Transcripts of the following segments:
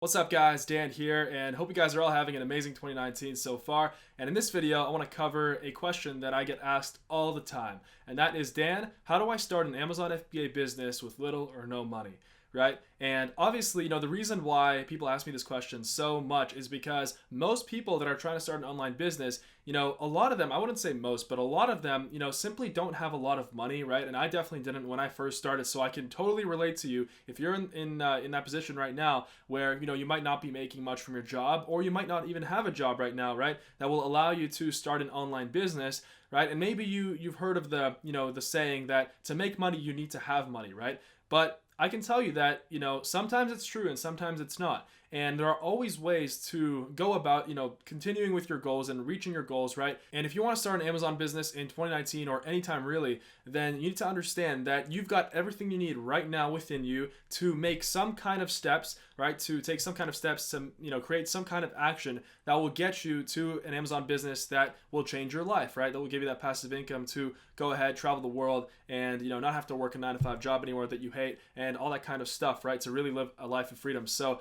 What's up guys, Dan here, and hope you guys are all having an amazing 2019 so far. And in this video, I want to cover a question that I get asked all the time. And that is, Dan, how do I start an Amazon FBA business with little or no money? Right? And obviously, the reason why people ask me this question so much is because most people that are trying to start an online business, a lot of them, I wouldn't say most, but a lot of them, simply don't have a lot of money, right? And I definitely didn't when I first started. So I can totally relate to you if you're in that position right now where, you might not be making much from your job, or you might not even have a job right now, right? That will allow you to start an online business, right? And maybe you've heard of the saying that to make money, you need to have money, right? But I can tell you that, sometimes it's true and sometimes it's not. And there are always ways to go about, continuing with your goals and reaching your goals, right? And if you want to start an Amazon business in 2019 or anytime really, then you need to understand that you've got everything you need right now within you to make some kind of steps, right? To take some kind of steps to, create some kind of action that will get you to an Amazon business that will change your life, right? That will give you that passive income to go ahead, travel the world, and, not have to work a 9-to-5 job anymore that you hate, and all that kind of stuff, right? To really live a life of freedom. So,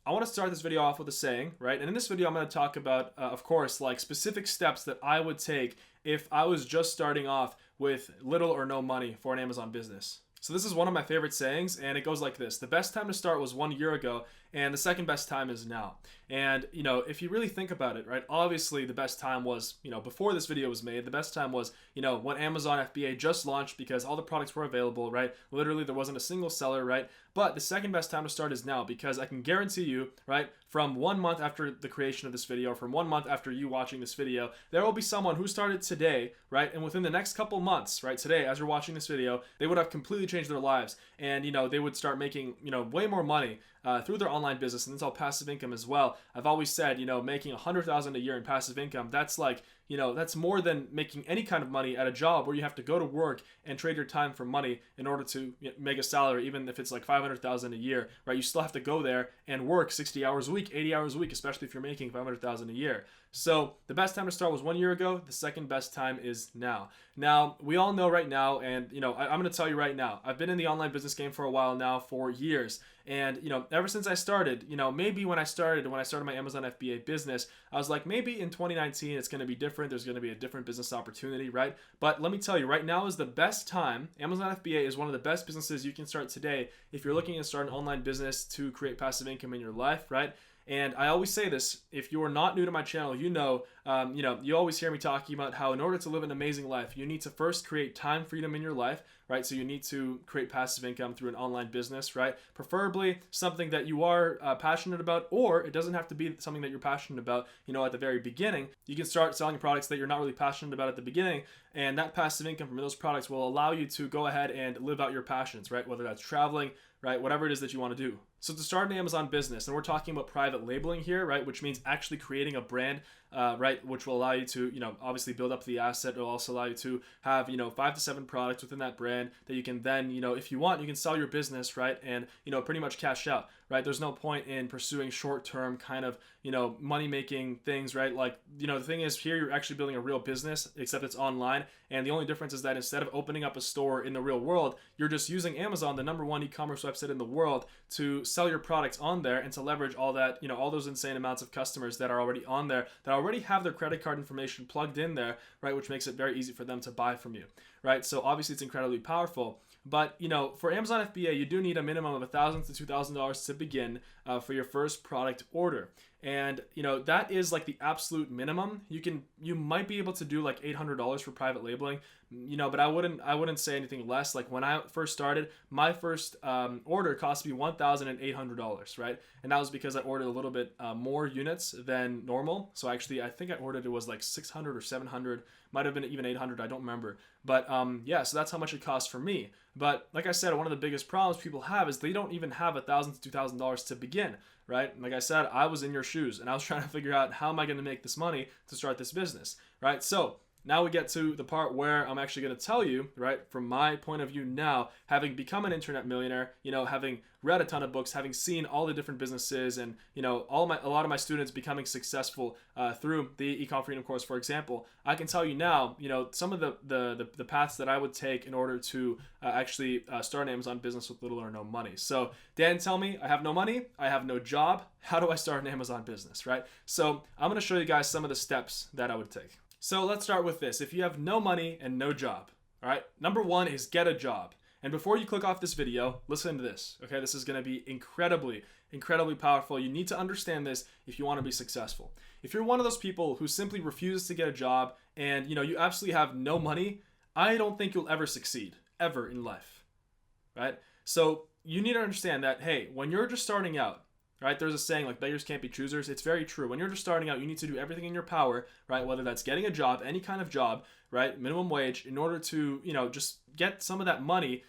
I want to start this video off with a saying, right? And in this video, I'm going to talk about, of course, like specific steps that I would take if I was just starting off with little or no money for an Amazon business. So this is one of my favorite sayings, and it goes like this: the best time to start was 1 year ago, and the second best time is now. And, if you really think about it, right, obviously the best time was, before this video was made. The best time was, when Amazon FBA just launched, because all the products were available, right? Literally, there wasn't a single seller, right? But the second best time to start is now, because I can guarantee you, right, from 1 month after the creation of this video, from 1 month after you watching this video, there will be someone who started today, right? And within the next couple months, right, today, as you're watching this video, they would have completely changed their lives. And, they would start making, way more money through their online business, and it's all passive income as well. I've always said, making $100,000 a year in passive income, that's like, that's more than making any kind of money at a job where you have to go to work and trade your time for money in order to make a salary, even if it's like $500,000 a year, right? You still have to go there and work 60 hours a week, 80 hours a week, especially if you're making $500,000 a year. So the best time to start was 1 year ago. The second best time is now. Now, we all know right now, and I'm going to tell you right now, I've been in the online business game for a while now, for years. And, ever since I started, maybe when I started my Amazon FBA business, I was like, maybe in 2019, it's going to be different. There's going to be a different business opportunity, right? But let me tell you, right now is the best time. Amazon FBA is one of the best businesses you can start today if you're looking to start an online business to create passive income in your life, right? And I always say this: if you are not new to my channel, you always hear me talking about how in order to live an amazing life, you need to first create time freedom in your life, right? So you need to create passive income through an online business, right? Preferably something that you are passionate about, or it doesn't have to be something that you're passionate about, at the very beginning. You can start selling products that you're not really passionate about at the beginning, and that passive income from those products will allow you to go ahead and live out your passions, right? Whether that's traveling, right? Whatever it is that you want to do. So to start an Amazon business, and we're talking about private labeling here, right? Which means actually creating a brand, right? Which will allow you to, obviously build up the asset. It will also allow you to have, 5 to 7 products within that brand that you can then, if you want, you can sell your business, right? And, pretty much cash out, right? There's no point in pursuing short-term kind of, money-making things, right? Like, the thing is here, you're actually building a real business, except it's online. And the only difference is that instead of opening up a store in the real world, you're just using Amazon, the #1 e-commerce website in the world, to sell your products on there and to leverage all that, all those insane amounts of customers that are already on there, that already have their credit card information plugged in there, right? Which makes it very easy for them to buy from you, right? So obviously it's incredibly powerful. But, for Amazon FBA, you do need a minimum of $1,000 to $2,000 to begin for your first product order. And, that is like the absolute minimum. You might be able to do like $800 for private labeling, but I wouldn't say anything less. Like when I first started, my first order cost me $1,800, right? And that was because I ordered a little bit more units than normal. So actually, I think I ordered, it was like 600 or 700, might have been even 800, I don't remember. But yeah, so that's how much it cost for me. But like I said, one of the biggest problems people have is they don't even have $1,000 to $2,000 to begin, right? Like I said, I was in your shoes and I was trying to figure out, how am I going to make this money to start this business, right? So now we get to the part where I'm actually going to tell you, right, from my point of view now, having become an internet millionaire, having read a ton of books, having seen all the different businesses, and a lot of my students becoming successful through the Ecom Freedom course, for example. I can tell you now, some of the paths that I would take in order to actually start an Amazon business with little or no money. So Dan, tell me, I have no money, I have no job. How do I start an Amazon business, right? So I'm going to show you guys some of the steps that I would take. So let's start with this. If you have no money and no job, all right, number one is get a job. And before you click off this video, listen to this, okay? This is going to be incredibly powerful. You need to understand this if you want to be successful. If you're one of those people who simply refuses to get a job and, you absolutely have no money, I don't think you'll ever succeed, ever in life, right? So you need to understand that, hey, when you're just starting out, right, there's a saying like beggars can't be choosers. It's very true. When you're just starting out, you need to do everything in your power, right? Whether that's getting a job, any kind of job, right? Minimum wage, in order to, just get some of that money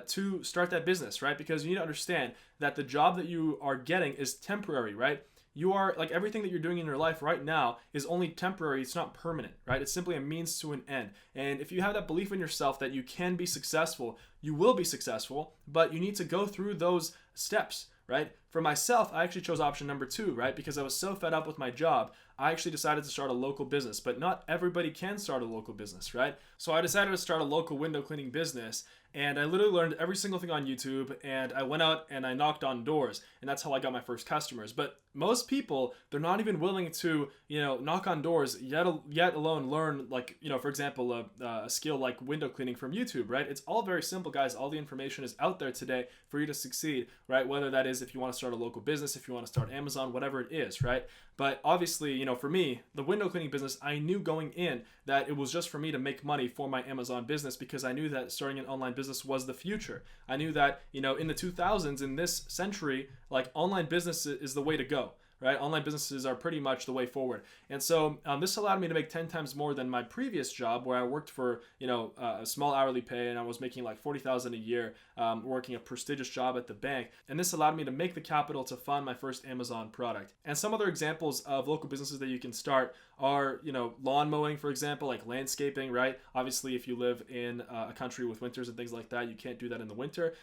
to start that business, right? Because you need to understand that the job that you are getting is temporary, right? You are, like, everything that you're doing in your life right now is only temporary. It's not permanent, right? It's simply a means to an end. And if you have that belief in yourself that you can be successful, you will be successful, but you need to go through those steps, right? For myself, I actually chose option number 2, right? Because I was so fed up with my job, I actually decided to start a local business, but not everybody can start a local business, right? So I decided to start a local window cleaning business, and I literally learned every single thing on YouTube, and I went out and I knocked on doors, and that's how I got my first customers. But most people, they're not even willing to, knock on doors, yet alone learn, like, for example, a skill like window cleaning from YouTube, right? It's all very simple, guys. All the information is out there today for you to succeed, right? Whether that is if you want to start a local business, if you want to start Amazon, whatever it is, right? But obviously, for me, the window cleaning business, I knew going in that it was just for me to make money for my Amazon business, because I knew that starting an online business was the future. I knew that, in the 2000s, in this century, like, online business is the way to go. Right? Online businesses are pretty much the way forward. And so this allowed me to make 10 times more than my previous job, where I worked for, a small hourly pay, and I was making like $40,000 a year, working a prestigious job at the bank. And this allowed me to make the capital to fund my first Amazon product. And some other examples of local businesses that you can start are, lawn mowing, for example, like landscaping, right? Obviously, if you live in a country with winters and things like that, you can't do that in the winter.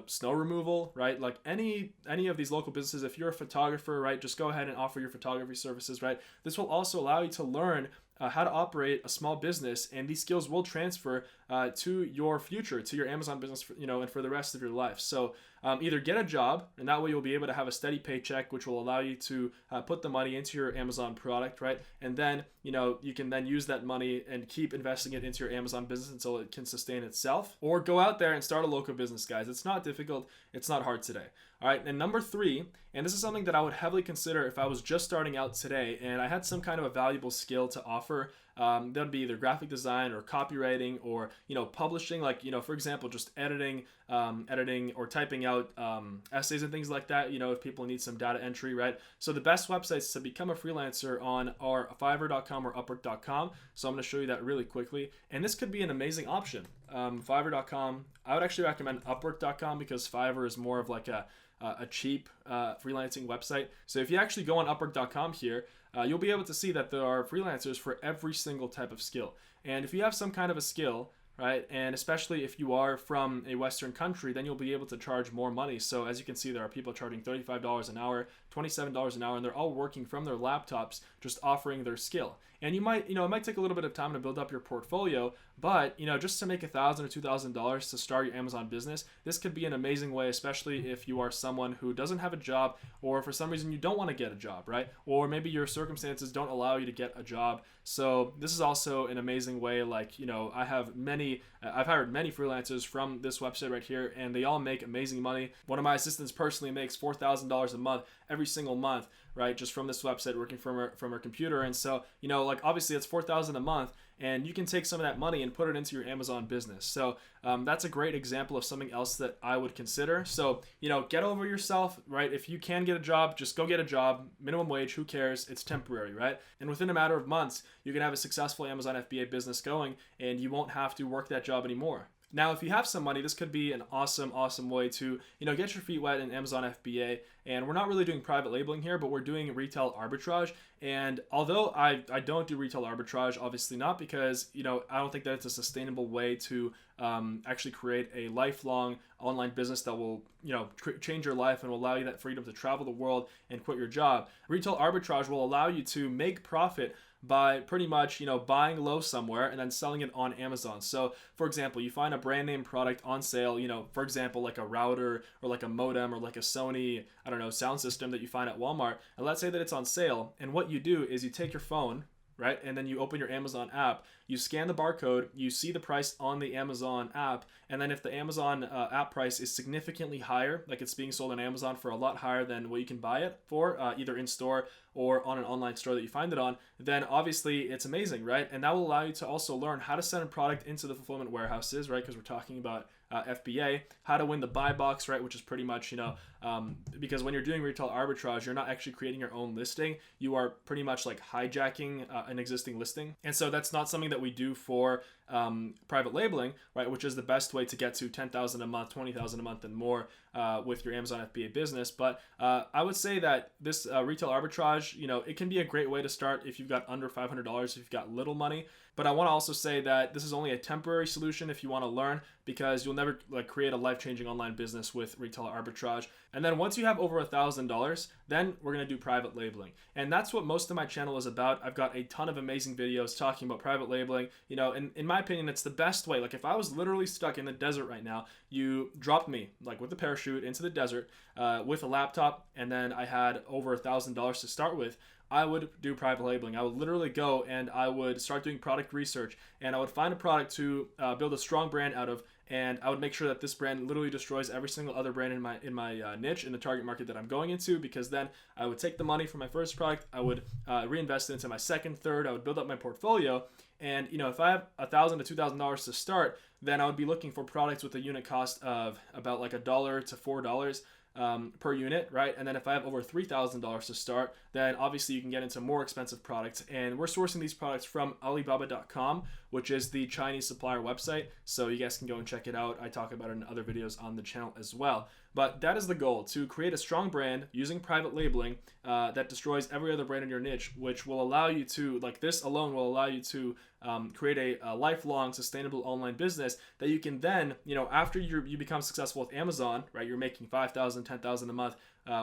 Snow removal, right? Like any of these local businesses, if you're a photographer, right, just go ahead and offer your photography services, right? This will also allow you to learn how to operate a small business, and these skills will transfer to your future, to your Amazon business, and for the rest of your life. So either get a job, and that way you'll be able to have a steady paycheck, which will allow you to put the money into your Amazon product, right? And then, you can then use that money and keep investing it into your Amazon business until it can sustain itself. Or go out there and start a local business, guys. It's not difficult. It's not hard today. All right, and number 3, and this is something that I would heavily consider if I was just starting out today and I had some kind of a valuable skill to offer. That would be either graphic design or copywriting or, publishing, like, for example, just editing or typing out essays and things like that, if people need some data entry, right? So the best websites to become a freelancer on are Fiverr.com or Upwork.com. So I'm going to show you that really quickly. And this could be an amazing option. Fiverr.com, I would actually recommend Upwork.com, because Fiverr is more of like a cheap freelancing website. So if you actually go on Upwork.com here, you'll be able to see that there are freelancers for every single type of skill. And if you have some kind of a skill, right, and especially if you are from a Western country, then you'll be able to charge more money. So as you can see, there are people charging $35 an hour, $27 an hour, and they're all working from their laptops, just offering their skill. And you might, it might take a little bit of time to build up your portfolio, but, just to make $1,000 or $2,000 to start your Amazon business, this could be an amazing way, especially if you are someone who doesn't have a job, or for some reason you don't want to get a job, right? Or maybe your circumstances don't allow you to get a job. So this is also an amazing way. Like, I've hired many freelancers from this website right here, and they all make amazing money. One of my assistants personally makes $4,000 a month every single month, right, just from this website, working from her computer. And so, like, obviously it's $4,000 a month, and you can take some of that money and put it into your Amazon business. So that's a great example of something else that I would consider. So, get over yourself, right? If you can get a job, just go get a job. Minimum wage, who cares? It's temporary, right? And within a matter of months, you can have a successful Amazon FBA business going, and you won't have to work that job anymore. Now, if you have some money, this could be an awesome way to, get your feet wet in Amazon FBA And we're not really doing private labeling here, but we're doing retail arbitrage. And although I don't do retail arbitrage, obviously not, because I don't think that it's a sustainable way to actually create a lifelong online business that will change your life and will allow you that freedom to travel the world and quit your job. Retail arbitrage will allow you to make profit by pretty much buying low somewhere and then selling it on Amazon. So for example, you find a brand name product on sale, for example, like a router or like a modem or like a Sony, I don't know, sound system that you find at Walmart, and let's say that it's on sale. And what you do is you take your phone, right? And then you open your Amazon app, you scan the barcode, you see the price on the Amazon app, and then if the Amazon app price is significantly higher, like it's being sold on Amazon for a lot higher than what you can buy it for, either in store or on an online store that you find it on, then obviously it's amazing, right? And that will allow you to also learn how to send a product into the fulfillment warehouses, right? Because we're talking about FBA, how to win the buy box, right? Which is pretty much, because when you're doing retail arbitrage, you're not actually creating your own listing. You are pretty much like hijacking an existing listing. And so that's not something that we do for private labeling, right? Which is the best way to get to 10,000 a month, 20,000 a month and more with your Amazon FBA business. But I would say that this retail arbitrage, it can be a great way to start if you've got under $500, if you've got little money. But I want to also say that this is only a temporary solution if you want to learn, because you'll never create a life-changing online business with retail arbitrage. And then once you have over $1,000, then we're going to do private labeling. And that's what most of my channel is about. I've got a ton of amazing videos talking about private labeling. In my opinion, it's the best way. Like if I was literally stuck in the desert right now, you dropped me like with a parachute into the desert with a laptop, and then I had over $1,000 to start with, I would do private labeling. I would literally go and I would start doing product research, and I would find a product to build a strong brand out of, and I would make sure that this brand literally destroys every single other brand in my niche, in the target market that I'm going into, because then I would take the money from my first product, I would reinvest it into my second, third, I would build up my portfolio. And if I have $1,000 to $2,000 to start, then I would be looking for products with a unit cost of about like $1 to $4 per unit, right? And then if I have over $3,000 to start, then obviously you can get into more expensive products. And we're sourcing these products from Alibaba.com, which is the Chinese supplier website. So you guys can go and check it out. I talk about it in other videos on the channel as well. But that is the goal, to create a strong brand using private labeling that destroys every other brand in your niche, which will allow you to, like this alone will allow you to create a lifelong sustainable online business that you can then, after you become successful with Amazon, right? You're making $5,000, $10,000 a month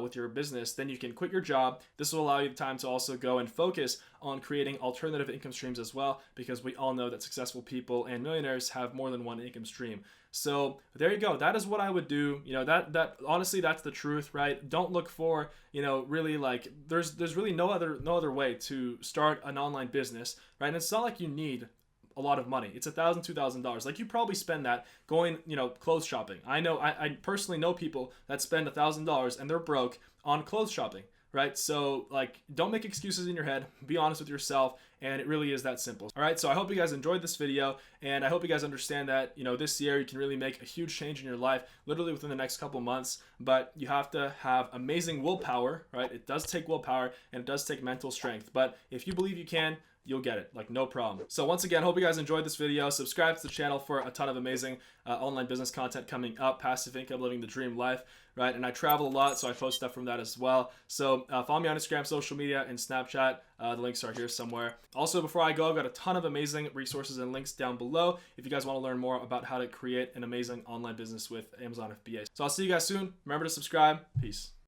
with your business, then you can quit your job. This will allow you the time to also go and focus on creating alternative income streams as well, because we all know that successful people and millionaires have more than one income stream. So there you go. That is what I would do. That honestly, that's the truth, right? Don't look for, really like there's really no other way to start an online business, right? And it's not like you need a lot of money. It's $1,000, $2,000. Like you probably spend that going, clothes shopping. I personally know people that spend $1,000 and they're broke on clothes shopping, right? So like, don't make excuses in your head. Be honest with yourself, and it really is that simple. All right, so I hope you guys enjoyed this video, and I hope you guys understand that, this year you can really make a huge change in your life, literally within the next couple months, but you have to have amazing willpower, right? It does take willpower, and it does take mental strength, but if you believe you can, you'll get it, like no problem. So once again, hope you guys enjoyed this video. Subscribe to the channel for a ton of amazing online business content coming up, passive income, living the dream life, right? And I travel a lot, so I post stuff from that as well. So follow me on Instagram, social media, and Snapchat. The links are here somewhere. Also, before I go, I've got a ton of amazing resources and links down below if you guys want to learn more about how to create an amazing online business with Amazon FBA. So I'll see you guys soon. Remember to subscribe. Peace.